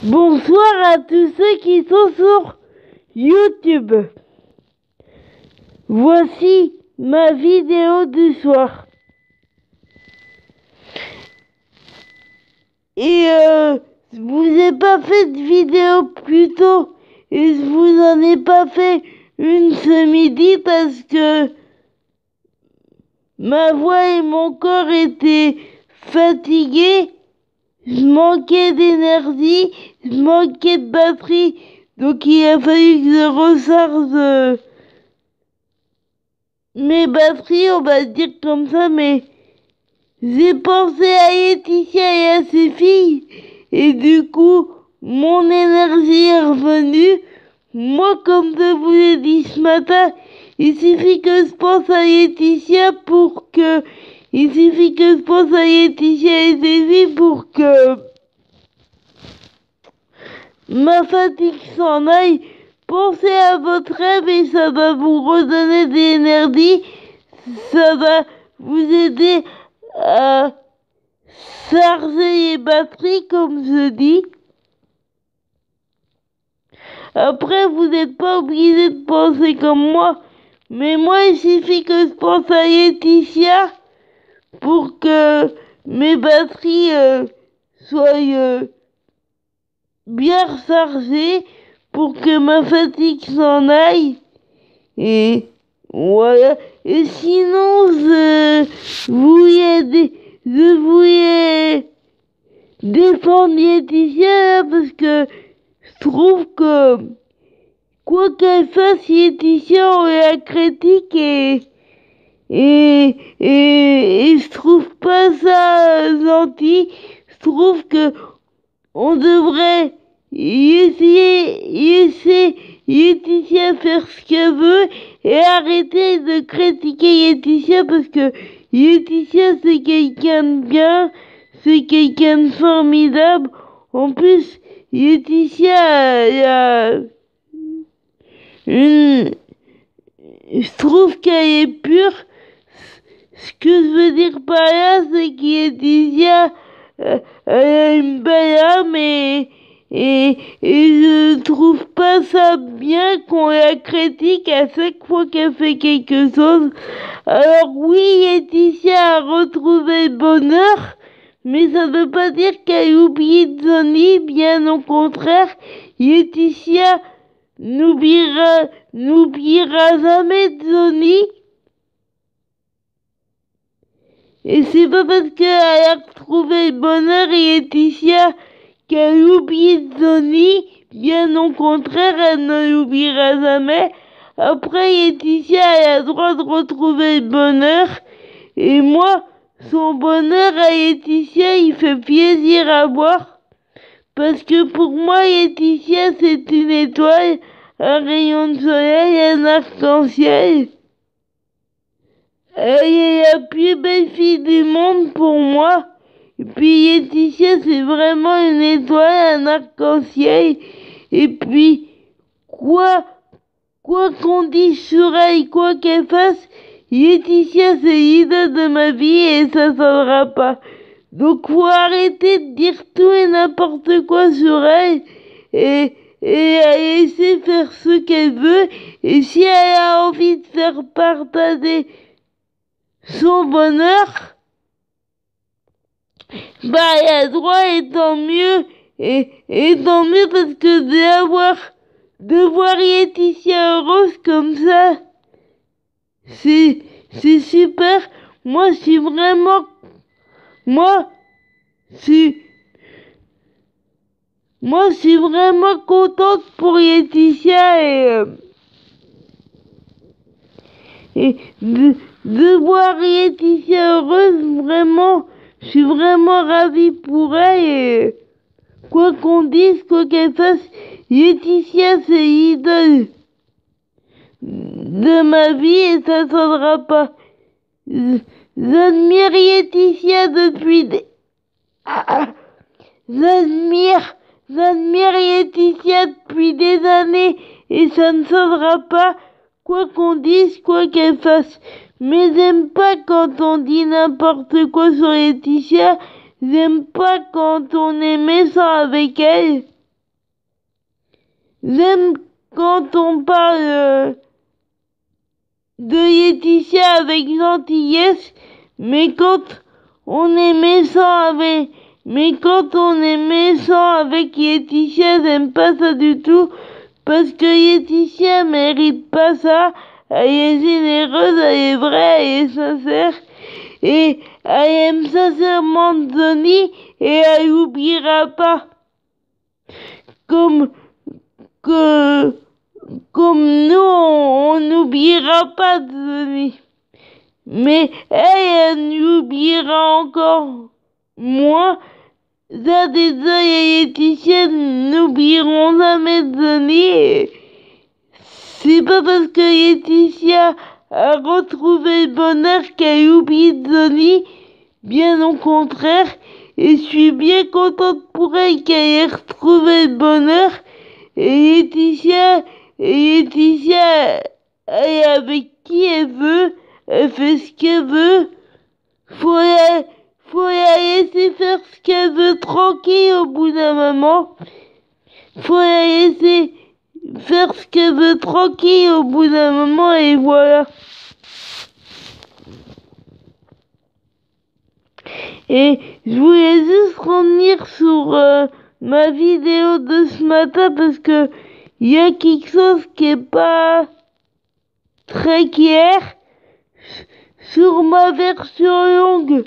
Bonsoir à tous ceux qui sont sur YouTube. Voici ma vidéo du soir. Et je vous ai pas fait de vidéo plus tôt. Et je vous en ai pas fait une ce midi parce que ma voix et mon corps étaient fatigués. Je manquais d'énergie, je manquais de batterie, donc il a fallu que je recharge mes batteries, on va dire comme ça, mais j'ai pensé à Laetitia et à ses filles, et du coup, mon énergie est revenue. Moi, comme je vous l'ai dit ce matin, il suffit que je pense à Laetitia et ses filles pour que ma fatigue s'en aille. Pensez à votre rêve et ça va vous redonner de l'énergie. Ça va vous aider à charger les batteries, comme je dis. Après, vous n'êtes pas obligé de penser comme moi. Mais moi, il suffit que je pense à Laetitia pour que mes batteries soient bien rechargées, pour que ma fatigue s'en aille. Et voilà. Et sinon, je voulais défendre Laetitia parce que je trouve que quoi qu'elle fasse, Laetitia, on la critique et je trouve pas ça gentil. Je trouve que on devrait laisser Laetitia faire ce qu'elle veut et arrêter de critiquer Laetitia parce que Laetitia c'est quelqu'un de bien, c'est quelqu'un de formidable. En plus, Laetitia je trouve qu'elle est pure. Ce que je veux dire par là, c'est que Laetitia elle a une belle âme et je trouve pas ça bien qu'on la critique à chaque fois qu'elle fait quelque chose. Alors oui, Laetitia a retrouvé le bonheur, mais ça veut pas dire qu'elle oublie Johnny, bien au contraire. Laetitia n'oubliera jamais Johnny. Et c'est pas parce qu'elle a retrouvé le bonheur et Laetitia qu'elle oublie Johnny, bien au contraire, elle ne l'oubliera jamais. Après, Laetitia elle a le droit de retrouver le bonheur, et moi, son bonheur à Laetitia, il fait plaisir à voir, parce que pour moi, Laetitia, c'est une étoile, un rayon de soleil, un arc-en-ciel. Elle est la plus belle fille du monde pour moi. Et puis Laetitia, c'est vraiment une étoile, un arc-en-ciel. Et puis, quoi qu'on dise sur elle, quoi qu'elle fasse, Laetitia, c'est l'idole de ma vie et ça s'arrêtera pas. Donc, faut arrêter de dire tout et n'importe quoi sur elle et la laisser faire ce qu'elle veut. Et si elle a envie de faire partager son bonheur, bah elle a droit et tant mieux. Et tant mieux parce que de voir Laetitia heureuse comme ça, c'est super. Moi je suis vraiment contente pour Laetitia et de voir Laetitia heureuse, vraiment, je suis vraiment ravie pour elle et quoi qu'on dise, quoi qu'elle fasse, Laetitia c'est l'idole de ma vie et ça ne s'arrêtera pas. J'admire Laetitia j'admire Laetitia depuis des années et ça ne s'arrêtera pas. Quoi qu'on dise, quoi qu'elle fasse. Mais j'aime pas quand on dit n'importe quoi sur Laetitia. J'aime pas quand on est méchant avec elle. j'aime quand on parle de Laetitia avec gentillesse, mais quand on est méchant avec Laetitia, j'aime pas ça du tout, parce que Laetitia mérite pas ça. Elle est généreuse, elle est vraie, elle est sincère, et elle aime sincèrement Johnny, et elle n'oubliera pas. Comme nous, on n'oubliera pas Johnny. Mais elle n'oubliera encore moins. Zadeza et Laetitia n'oublieront jamais Johnny. C'est pas parce que Laetitia a retrouvé le bonheur qu'elle oublie Johnny. Bien au contraire. Et je suis bien contente pour elle qu'elle ait retrouvé le bonheur. Et Laetitia, elle est avec qui elle veut. Elle fait ce qu'elle veut. Faut la laisser faire ce qu'elle veut tranquille au bout d'un moment. Faut la laisser faire ce qu'elle veut tranquille au bout d'un moment et voilà. Et je voulais juste revenir sur ma vidéo de ce matin parce que il y a quelque chose qui est pas très clair sur ma version longue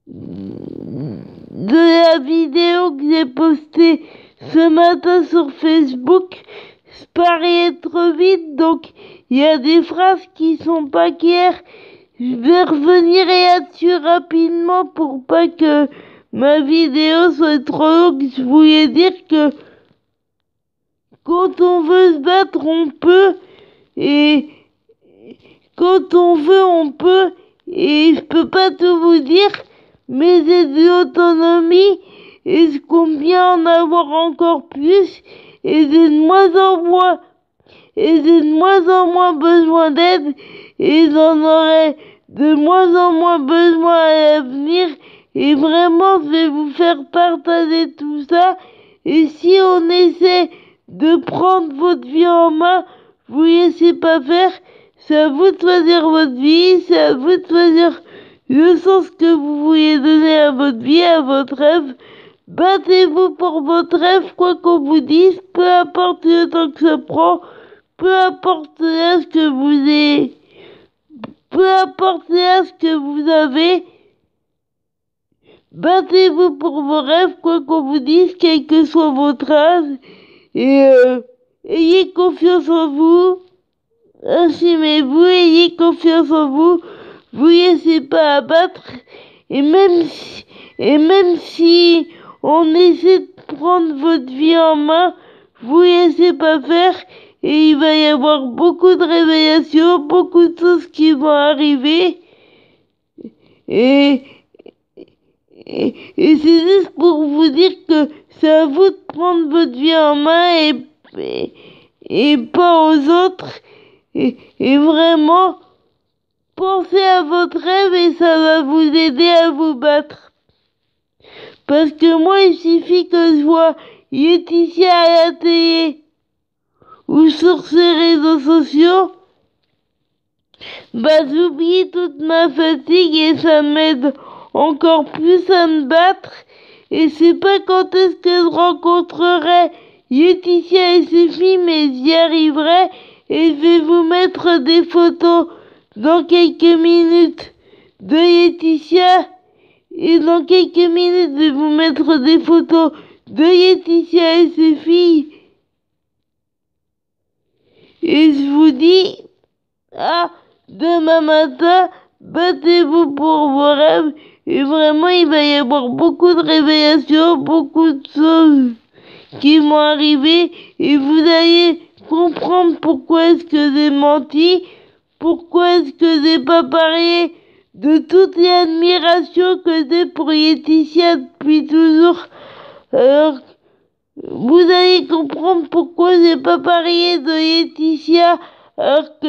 de la vidéo que j'ai postée ce matin sur Facebook. Je parlais trop vite, donc il y a des phrases qui sont pas claires. Je vais revenir là-dessus rapidement pour pas que ma vidéo soit trop longue. Je voulais dire que quand on veut se battre, on peut, et quand on veut, on peut, et je peux pas tout vous dire, mais j'ai de l'autonomie, et je compte bien en avoir encore plus, et j'ai de moins en moins besoin d'aide, et j'en aurai de moins en moins besoin à l'avenir, et vraiment je vais vous faire partager tout ça. Et si on essaie de prendre votre vie en main, vous laissez pas faire, c'est à vous de choisir votre vie, c'est à vous de choisir le sens que vous voulez donner à votre vie, à votre rêve. Battez-vous pour votre rêve, quoi qu'on vous dise, peu importe le temps que ça prend, peu importe l'âge que vous avez, peu importe l'âge que vous avez, battez-vous pour vos rêves, quoi qu'on vous dise, quel que soit votre âge, et ayez confiance en vous, assumez-vous, ayez confiance en vous, vous laissez pas abattre, et même si on essaie de prendre votre vie en main, vous laissez pas faire, et il va y avoir beaucoup de révélations, beaucoup de choses qui vont arriver, et c'est juste pour vous dire que c'est à vous de prendre votre vie en main et pas aux autres. Et vraiment, pensez à votre rêve et ça va vous aider à vous battre. Parce que moi, il suffit que je vois Laetitia à la télé ou sur ses réseaux sociaux, bah j'oublie toute ma fatigue et ça m'aide encore plus à me battre. Et c'est pas quand est-ce que je rencontrerai Laetitia et ses filles, mais j'y arriverai. Et je vais vous mettre des photos dans quelques minutes de Laetitia. Et dans quelques minutes, je vais vous mettre des photos de Laetitia et ses filles. Et je vous dis, demain matin, battez-vous pour vos rêves. Et vraiment, il va y avoir beaucoup de révélations, beaucoup de choses qui vont arriver. Et vous allez comprendre pourquoi est-ce que j'ai menti, pourquoi est-ce que j'ai pas parlé de toute l'admiration que j'ai pour Laetitia depuis toujours. Alors, vous allez comprendre pourquoi j'ai pas parlé de Laetitia, alors que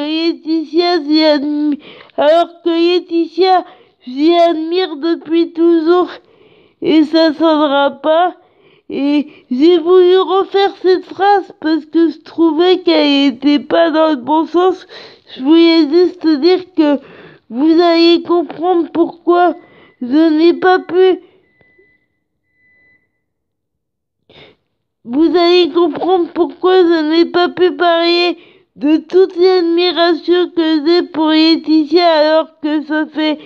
Laetitia, j'y admire depuis toujours, et ça s'en pas. Et j'ai voulu refaire cette phrase parce que je trouvais qu'elle était pas dans le bon sens. Je voulais juste dire que vous allez comprendre pourquoi je n'ai pas pu. Vous allez comprendre pourquoi je n'ai pas pu parler de toute l'admiration que j'ai pour Laetitia alors que ça fait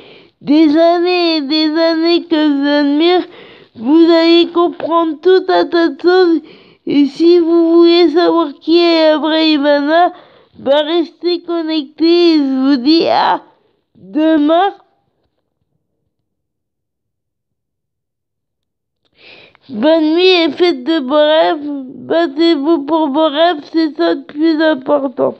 des années et des années que je l'admire. Vous allez comprendre tout un tas de choses. Et si vous voulez savoir qui est la vraie Ivana, bah restez connectés et je vous dis à demain. Bonne nuit et faites de beaux rêves. Battez-vous pour vos rêves, c'est ça le plus important.